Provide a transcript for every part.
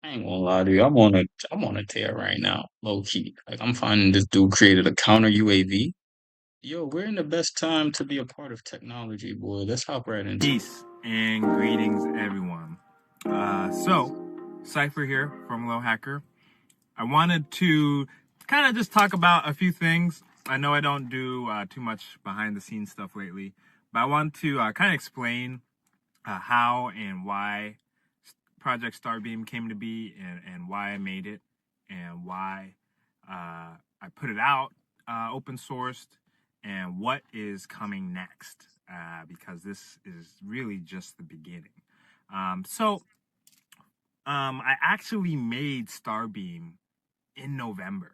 I ain't gonna lie to you. I'm on a tear right now, low key. Like I'm finding this dude created a counter UAV. Yo, we're in the best time to be a part of technology, boy. Let's hop right into it. Peace and greetings, everyone. Cypher here from Low Hacker. I wanted to kind of just talk about a few things. I know I don't do too much behind the scenes stuff lately, but I want to kind of explain how and why Project Starbeam came to be and why I made it and why I put it out open sourced and what is coming next because this is really just the beginning. I actually made Starbeam in November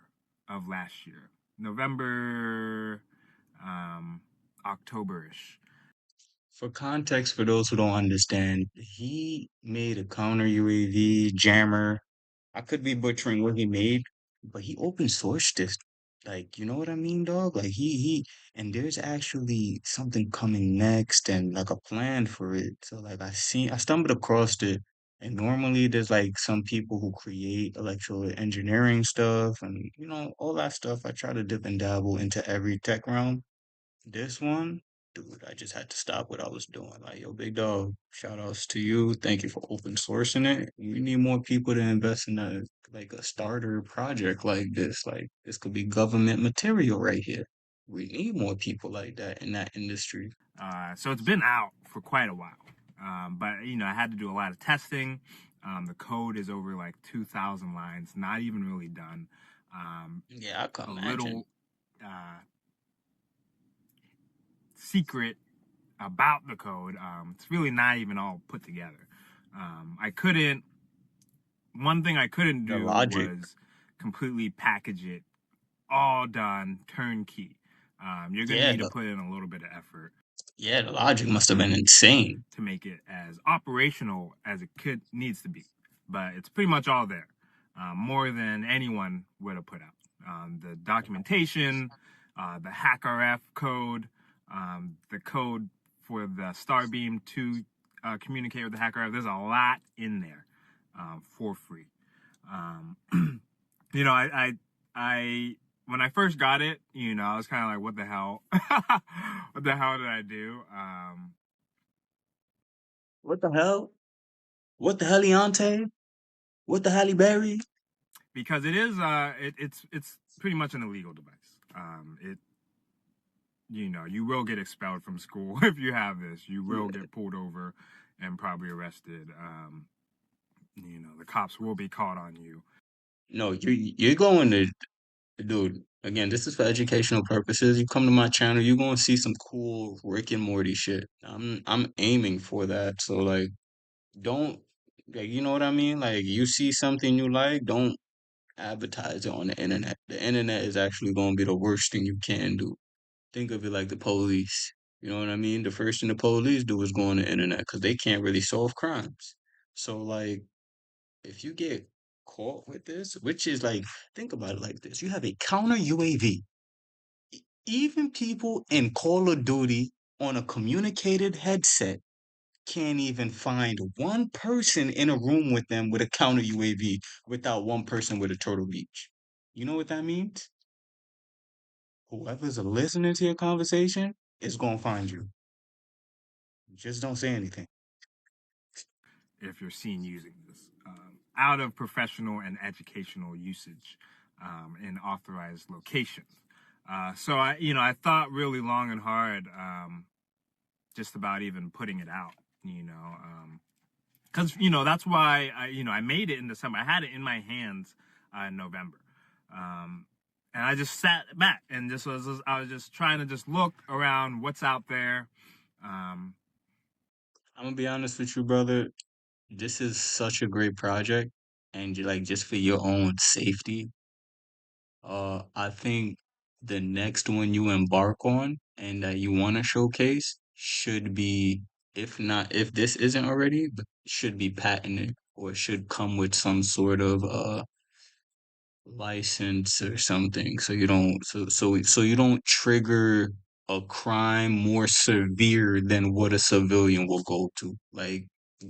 of last year, November, October-ish. For context, for those who don't understand, he made a counter UAV jammer. I could be butchering what he made, but he open sourced this. Like, you know what I mean, dog? Like and there's actually something coming next and like a plan for it. So like I stumbled across it, and normally there's like some people who create electrical engineering stuff and all that stuff. I try to dip and dabble into every tech realm. This one, dude, I just had to stop what I was doing. Like, yo, big dog, shout outs to you. Thank you for open sourcing it. We need more people to invest in a starter project like this. Like this could be government material right here. We need more people like that in that industry. So it's been out for quite a while. But I had to do a lot of testing. The code is over like 2,000 lines, not even really done. Yeah, I can A imagine. little secret about the code. It's really not even all put together. I couldn't. One thing I couldn't The do logic. was completely package it, all done, turnkey. You're gonna Yeah, need to the put in a little bit of effort yeah, the logic must have been insane. to make it as operational as it could needs to be. But it's pretty much all there, more than anyone would have put out. The documentation, the HackRF code, the code for the Starbeam to communicate with the HackRF. There's a lot in there for free. Um, I when I first got it, I was kind of like, what the hell? What the hell did I do? What the hell? What the heliante? What the Halle Berry? Because it's pretty much an illegal device. It you will get expelled from school if you have this. You will Yeah. get pulled over and probably arrested. The cops will be caught on you. No, you're going to dude, again, this is for educational purposes. You come to my channel, you're gonna see some cool Rick and Morty shit. I'm aiming for that. So like don't like you know what I mean? Like you see something you like, don't advertise it on the internet. The internet is actually gonna be the worst thing you can do. Think of it like the police. You know what I mean? The first thing the police do is go on the internet because they can't really solve crimes. So like if you get caught with this, which is like think about it like this. You have a counter UAV. Even people in Call of Duty on a communicated headset can't even find one person in a room with them with a counter UAV without one person with a Turtle Beach. You know what that means? Whoever's listening to your conversation is gonna find you. Just don't say anything. If you're seen using this out of professional and educational usage in authorized locations. I thought really long and hard just about even putting it out. Because that's why I made it in December. I had it in my hands in November, and I just sat back and I was just trying to just look around what's out there. Um, I'm gonna be honest with you, brother. This is such a great project, and like just for your own safety, I think the next one you embark on and that you want to showcase should be, if this isn't already, but should be patented or should come with some sort of license or something, so you don't trigger a crime more severe than what a civilian will go to. Like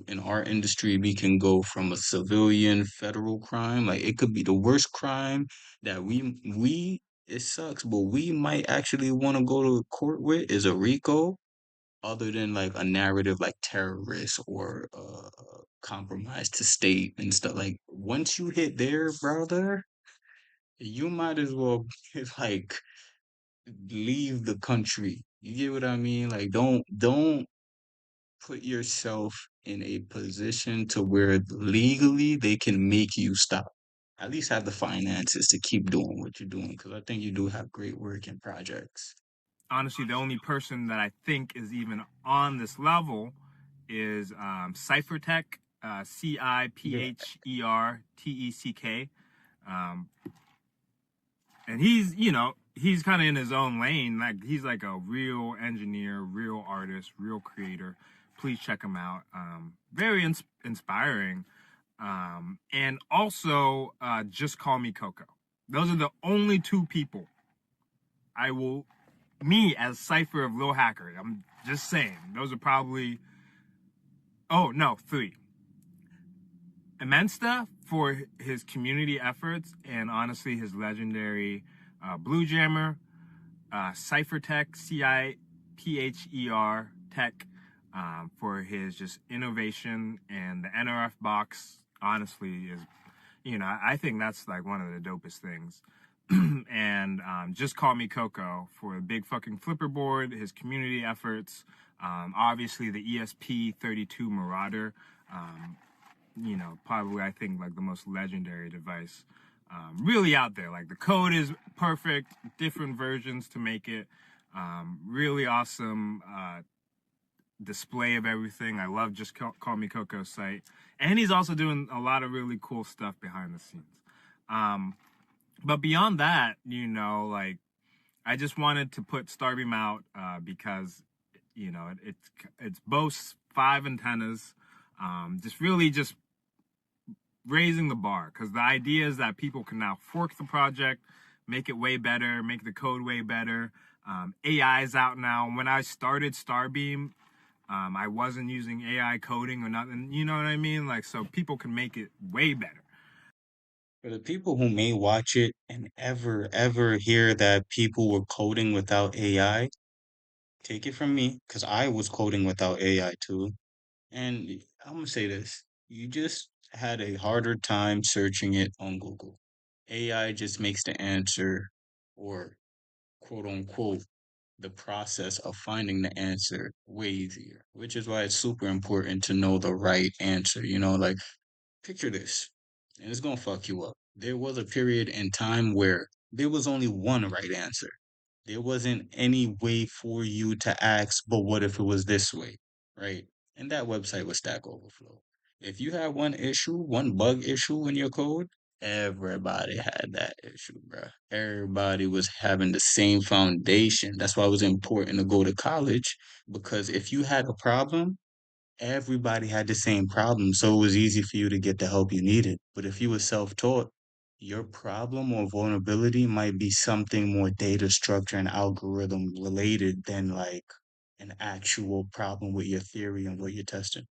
in our industry, we can go from a civilian federal crime, like it could be the worst crime that we it sucks, but we might actually want to go to court with is a RICO, other than like a narrative like terrorist or compromise to state and stuff. Like once you hit there, brother, you might as well like leave the country. You get what I mean? Like don't put yourself in a position to where legally they can make you stop. At least have the finances to keep doing what you're doing, because I think you do have great work in projects. Honestly, the only person that I think is even on this level is Cyphertech, Yeah. Cipherteck. Um, and he's kind of in his own lane. Like he's like a real engineer, real artist, real creator. Please check him out. Very inspiring. And also, just call me Coco. Those are the only two people I will, me as Cipher of Lil Hacker. I'm just saying, those are probably, oh no, three. Imensta for his community efforts and honestly his legendary Blue Jammer, Cyphertech, Cipher Tech, for his just innovation, and the NRF box honestly is, I think that's like one of the dopest things. And just call me Coco for a big fucking flipper board, his community efforts, obviously the ESP32 Marauder, probably I think like the most legendary device really out there. Like the code is perfect, different versions to make it. Really awesome display of everything. I love just call me Coco's site, and he's also doing a lot of really cool stuff behind the scenes. But beyond that, like I just wanted to put Starbeam out because it's boasts 5 antennas. Just really just raising the bar, because the idea is that people can now fork the project, make it way better, make the code way better. AI is out now. When I started Starbeam, I wasn't using AI coding or nothing. You know what I mean? Like, so people can make it way better. For the people who may watch it and ever hear that people were coding without AI, take it from me, because I was coding without AI too. And I'm gonna say this, you just had a harder time searching it on Google. AI just makes the answer, or quote unquote, the process of finding the answer way easier, which is why it's super important to know the right answer. Like picture this, and it's gonna fuck you up. There was a period in time where there was only one right answer. There wasn't any way for you to ask, but what if it was this way, right? And that website was Stack Overflow. If you had one issue, one bug issue in your code, everybody had that issue, bro. Everybody was having the same foundation. That's why it was important to go to college, because if you had a problem, everybody had the same problem, so it was easy for you to get the help you needed. But if you were self-taught, your problem or vulnerability might be something more data structure and algorithm related than like an actual problem with your theory and what you're testing.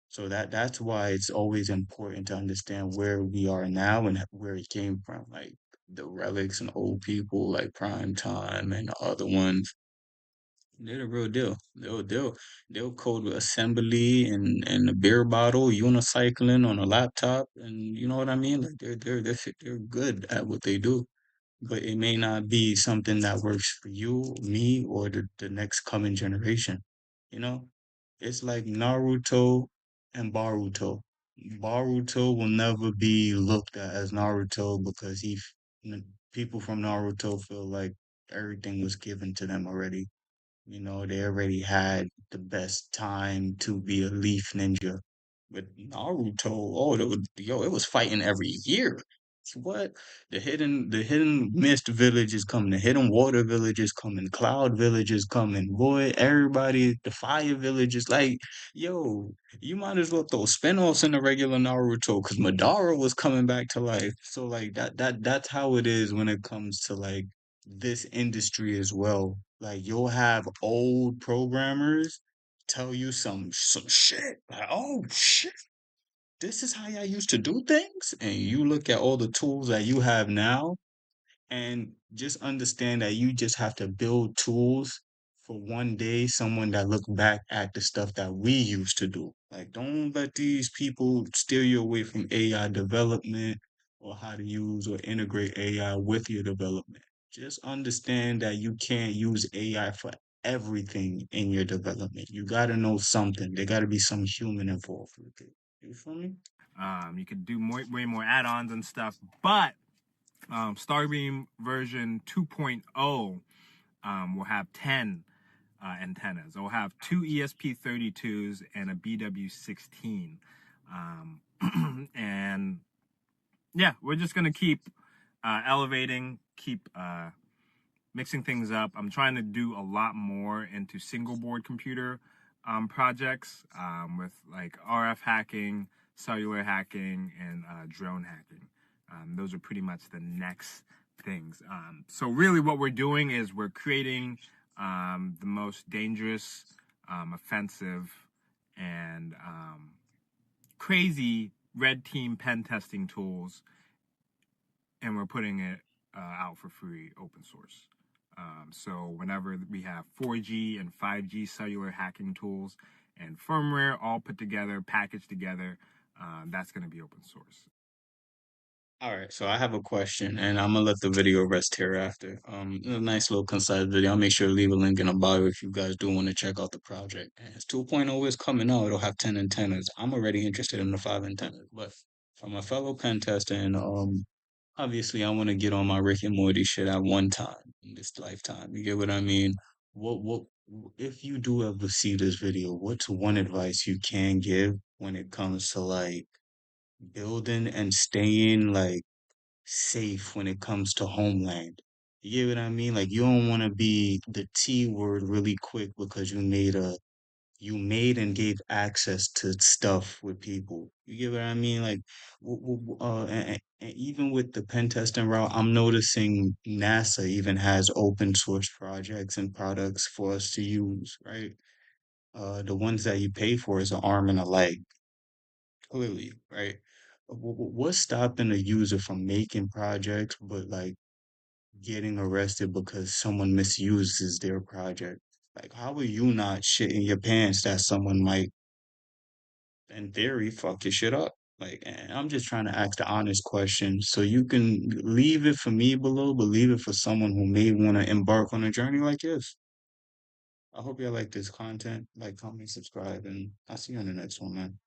So that's why it's always important to understand where we are now and where it came from. Like the relics and old people like Prime Time and the other ones, they're the real deal. They'll code with assembly and a beer bottle, unicycling on a laptop, and you know what I mean. Like they're good at what they do, but it may not be something that works for you, me, or the next coming generation. You know, it's like Naruto and Baruto. Baruto will never be looked at as Naruto because people from Naruto feel like everything was given to them already. They already had the best time to be a leaf ninja. But Naruto, oh, it was fighting every year. What? The hidden mist village is coming, the hidden water village is coming, cloud village is coming. Boy, everybody, the fire village is like, yo, you might as well throw spin-offs in the regular Naruto because Madara was coming back to life. So like that's how it is when it comes to like this industry as well. Like you'll have old programmers tell you some shit. Like, oh shit, this is how I used to do things. And you look at all the tools that you have now, and just understand that you just have to build tools for one day someone that look back at the stuff that we used to do. Like, don't let these people steer you away from AI development or how to use or integrate AI with your development. Just understand that you can't use AI for everything in your development. You got to know something. There got to be some human involved with it. You feel me? You could do way more add-ons and stuff, but Starbeam version 2.0 will have 10 antennas. It will have two ESP32s and a BW16. And yeah, we're just going to keep elevating, keep mixing things up. I'm trying to do a lot more into single board computer projects with like RF hacking, cellular hacking, and drone hacking. Those are pretty much the next things. So really what we're doing is we're creating the most dangerous, offensive, and crazy red team pen testing tools, and we're putting it out for free open source. So whenever we have 4G and 5G cellular hacking tools and firmware all put together, packaged together, that's going to be open source. All right, so I have a question, and I'm gonna let the video rest here after. A nice little concise video. I'll make sure to leave a link in the bio if you guys do want to check out the project. And as 2.0 is coming out, it'll have 10 antennas. I'm already interested in the 5 antennas, but from a fellow pen tester, and obviously I want to get on my Rick and Morty shit at one time in this lifetime. You get what I mean? What if you do ever see this video, what's one advice you can give when it comes to like building and staying like safe when it comes to homeland? You get what I mean? Like you don't want to be the T word really quick because you made and gave access to stuff with people. You get what I mean? Like, and even with the pen testing route, I'm noticing NASA even has open source projects and products for us to use, right? The ones that you pay for is an arm and a leg, clearly, right? What's stopping a user from making projects, but like getting arrested because someone misuses their project? Like, how are you not shitting your pants that someone might, in theory, fuck your shit up? Like, and I'm just trying to ask the honest question so you can leave it for me below, but leave it for someone who may want to embark on a journey like this. I hope you like this content. Like, comment, subscribe, and I'll see you on the next one, man.